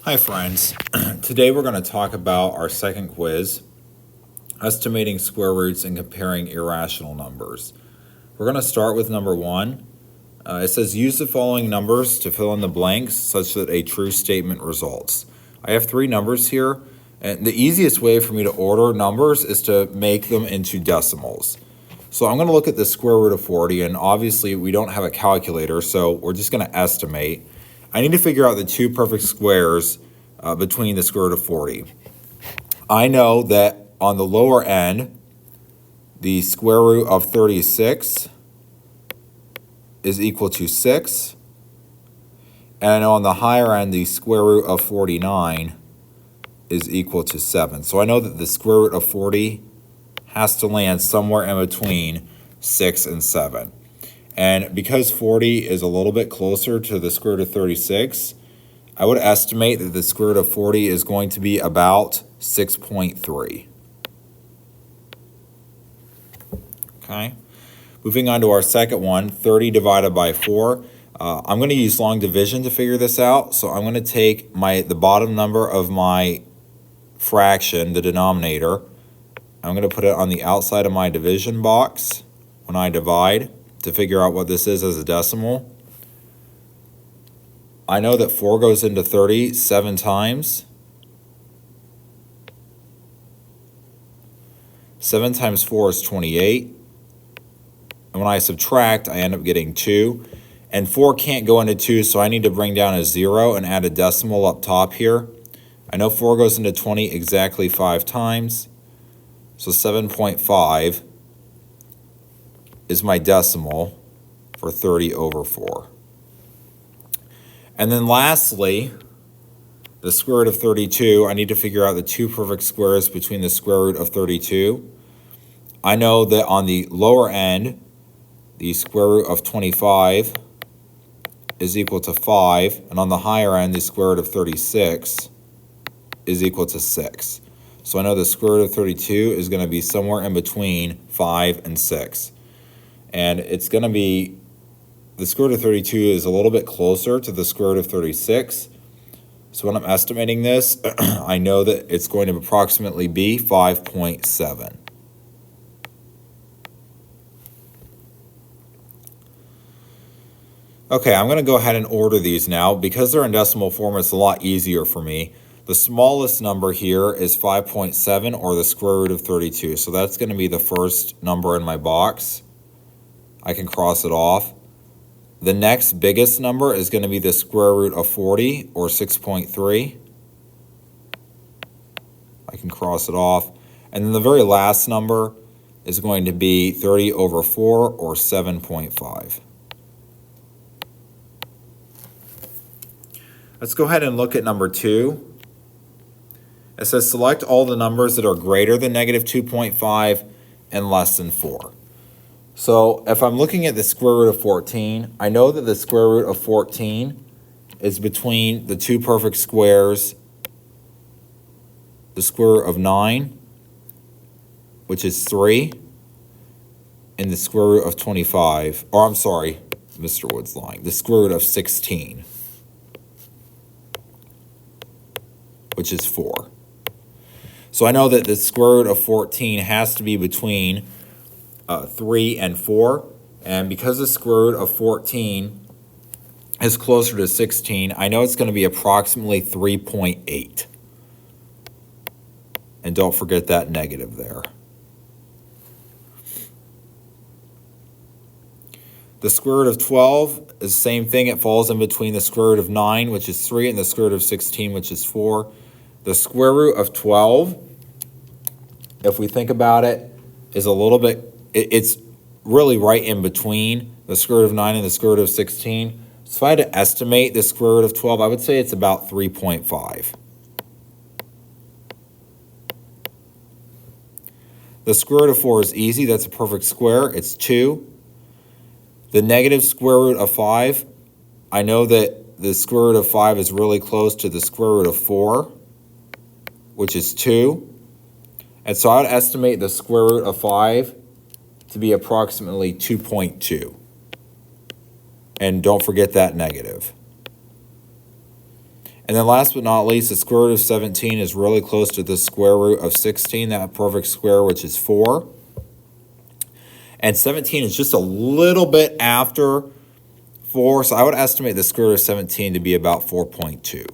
Hi friends, today we're going to talk about our second quiz, estimating square roots and comparing irrational numbers. We're going to start with number 1. It says use the following numbers to fill in the blanks such that a true statement results. I have 3 numbers here, and the easiest way for me to order numbers is to make them into decimals. So I'm going to look at the square root of 40, and obviously we don't have a calculator, so we're just going to estimate. I need to figure out the 2 perfect squares between the square root of 40. I know that on the lower end, the square root of 36 is equal to 6. And I know on the higher end, the square root of 49 is equal to 7. So I know that the square root of 40 has to land somewhere in between 6 and 7. And because 40 is a little bit closer to the square root of 36, I would estimate that the square root of 40 is going to be about 6.3. Okay. Moving on to our second one, 30 divided by 4. I'm going to use long division to figure this out. So I'm going to take the bottom number of my fraction, the denominator. I'm going to put it on the outside of my division box when I divide to figure out what this is as a decimal. I know that 4 goes into 30 7 times. 7 times 4 is 28. And when I subtract, I end up getting 2. And 4 can't go into 2, so I need to bring down a 0 and add a decimal up top here. I know 4 goes into 20 exactly 5 times. So 7.5 is my decimal for 30 over 4. And then lastly, the square root of 32, I need to figure out the 2 perfect squares between the square root of 32. I know that on the lower end, the square root of 25 is equal to 5, and on the higher end, the square root of 36 is equal to 6. So I know the square root of 32 is going to be somewhere in between 5 and 6. And it's going to be, the square root of 32 is a little bit closer to the square root of 36. So when I'm estimating this, I know that it's going to approximately be 5.7. Okay, I'm going to go ahead and order these now. Because they're in decimal form, it's a lot easier for me. The smallest number here is 5.7, or the square root of 32. So that's going to be the first number in my box. I can cross it off. The next biggest number is going to be the square root of 40, or 6.3. I can cross it off. And then the very last number is going to be 30 over 4, or 7.5. Let's go ahead and look at number 2. It says select all the numbers that are greater than negative 2.5 and less than 4. So if I'm looking at the square root of 14, I know that the square root of 14 is between the 2 perfect squares, the square root of 9, which is 3, and the square root of 25, or I'm sorry, Mr. Wood's lying, the square root of 16, which is 4. So I know that the square root of 14 has to be between 3 and 4. And because the square root of 14 is closer to 16, I know it's going to be approximately 3.8. And don't forget that negative there. The square root of 12 is the same thing. It falls in between the square root of 9, which is 3, and the square root of 16, which is 4. The square root of 12, if we think about it, is a little bit, it's really right in between the square root of 9 and the square root of 16. So if I had to estimate the square root of 12, I would say it's about 3.5. The square root of 4 is easy. That's a perfect square. It's 2. The negative square root of 5, I know that the square root of 5 is really close to the square root of 4, which is 2. And so I would estimate the square root of 5 to be approximately 2.2. And don't forget that negative. And then last but not least, the square root of 17 is really close to the square root of 16, that perfect square, which is 4. And 17 is just a little bit after 4, so I would estimate the square root of 17 to be about 4.2.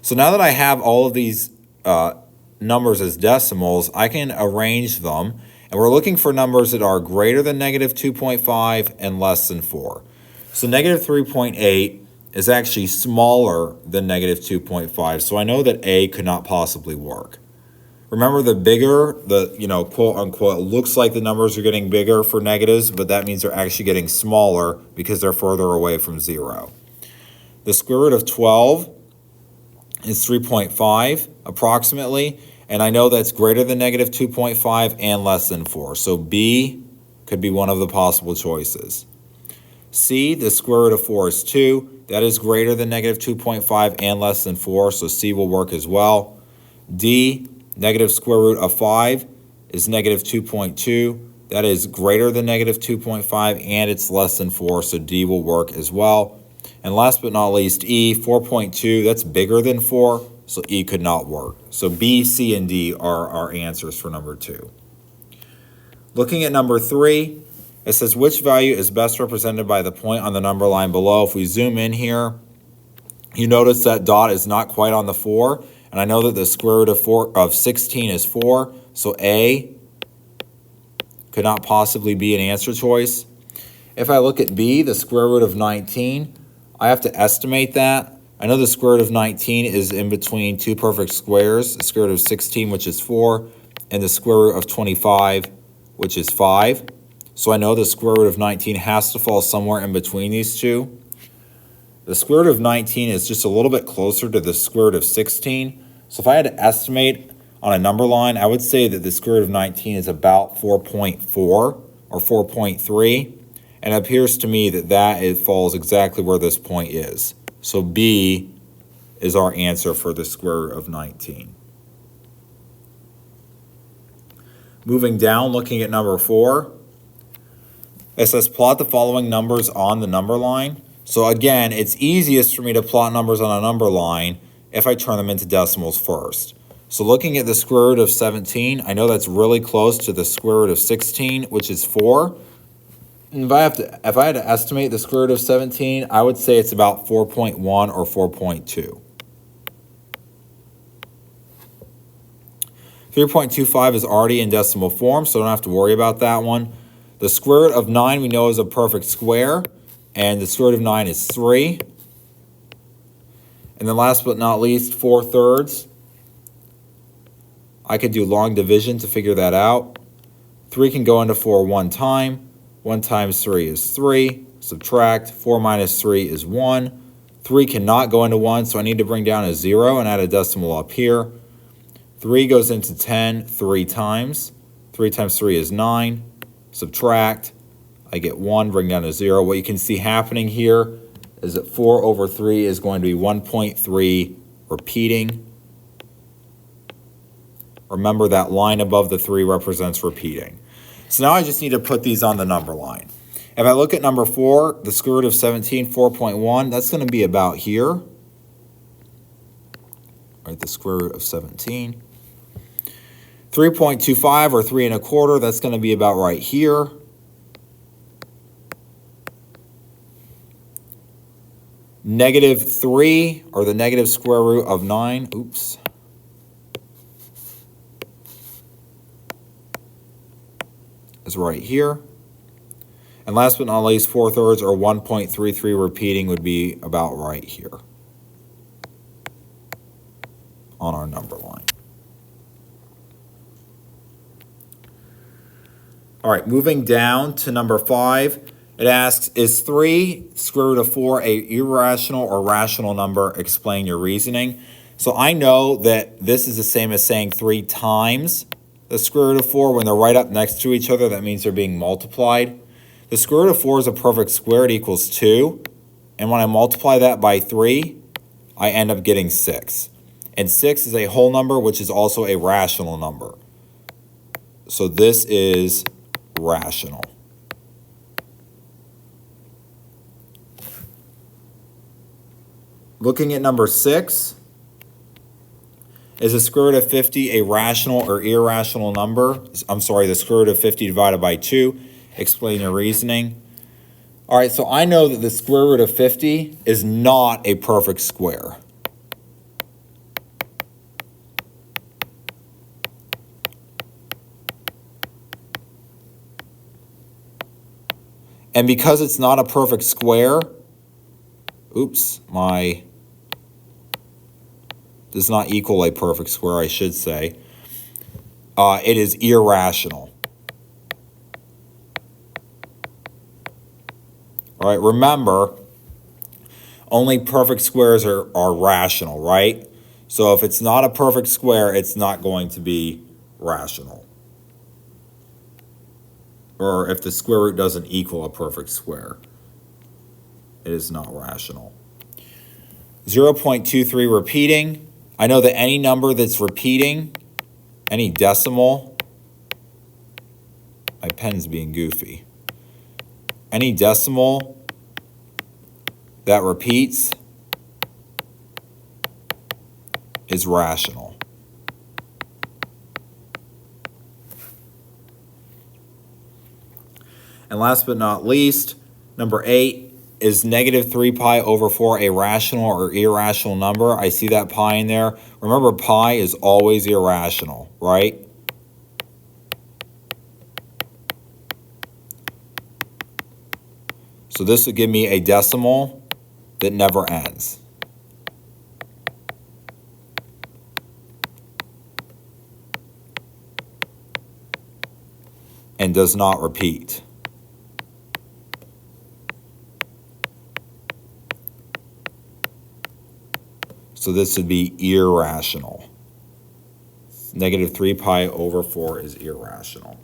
So now that I have all of these numbers as decimals, I can arrange them, and we're looking for numbers that are greater than negative 2.5 and less than 4. So negative 3.8 is actually smaller than negative 2.5, so I know that A could not possibly work. Remember, the bigger, quote unquote, it looks like the numbers are getting bigger for negatives, but that means they're actually getting smaller because they're further away from 0. The square root of 12 is 3.5 approximately, and I know that's greater than negative 2.5 and less than 4. So B could be one of the possible choices. C, the square root of 4 is 2. That is greater than negative 2.5 and less than 4, so C will work as well. D, negative square root of 5 is negative 2.2. That is greater than negative 2.5 and it's less than 4, so D will work as well. And last but not least, E, 4.2, that's bigger than 4, so E could not work. So B, C, and D are our answers for number 2. Looking at number 3, it says which value is best represented by the point on the number line below. If we zoom in here, you notice that dot is not quite on the 4, and I know that the square root of 16 is 4, so A could not possibly be an answer choice. If I look at B, the square root of 19, I have to estimate that. I know the square root of 19 is in between two perfect squares, the square root of 16, which is 4, and the square root of 25, which is 5. So I know the square root of 19 has to fall somewhere in between these two. The square root of 19 is just a little bit closer to the square root of 16. So if I had to estimate on a number line, I would say that the square root of 19 is about 4.4 or 4.3. And it appears to me that it falls exactly where this point is. So B is our answer for the square root of 19. Moving down, looking at number 4, it says plot the following numbers on the number line. So again, it's easiest for me to plot numbers on a number line if I turn them into decimals first. So looking at the square root of 17, I know that's really close to the square root of 16, which is 4. And if I had to estimate the square root of 17, I would say it's about 4.1 or 4.2. 3.25 is already in decimal form, so I don't have to worry about that one. The square root of 9 we know is a perfect square, and the square root of 9 is 3. And then last but not least, 4/3. I could do long division to figure that out. 3 can go into 4 one time. 1 times 3 is 3. Subtract. 4 minus 3 is 1. 3 cannot go into 1, so I need to bring down a 0 and add a decimal up here. 3 goes into 10 3 times. 3 times 3 is 9. Subtract. I get 1, bring down a 0. What you can see happening here is that 4 over 3 is going to be 1.3 repeating. Remember that line above the 3 represents repeating. So now I just need to put these on the number line. If I look at number 4, the square root of 17, 4.1, that's going to be about here. Right, the square root of 17. 3.25 or 3 1/4, that's going to be about right here. Negative 3, or the negative square root of 9, is right here. And last but not least, 4/3 or 1.33 repeating would be about right here on our number line. All right, moving down to number 5, it asks, is 3 square root of 4 a irrational or rational number? Explain your reasoning. So I know that this is the same as saying 3 times the square root of 4. When they're right up next to each other, that means they're being multiplied. The square root of 4 is a perfect square. It equals 2. And when I multiply that by 3, I end up getting 6. And 6 is a whole number, which is also a rational number. So this is rational. Looking at number 6, is the square root of 50 a rational or irrational number? I'm sorry, the square root of 50 divided by 2. Explain your reasoning. All right, so I know that the square root of 50 is not a perfect square. And because it's not a perfect square, does not equal a perfect square, I should say, it is irrational. All right, remember, only perfect squares are rational, right? So if it's not a perfect square, it's not going to be rational. Or if the square root doesn't equal a perfect square, it is not rational. 0.23 repeating. I know that any number that's repeating, any decimal, my pen's being goofy. Any decimal that repeats is rational. And last but not least, number 8, is negative 3 pi over 4 a rational or irrational number? I see that pi in there. Remember, pi is always irrational, right? So this would give me a decimal that never ends. And does not repeat. So this would be irrational. Negative 3 pi over 4 is irrational.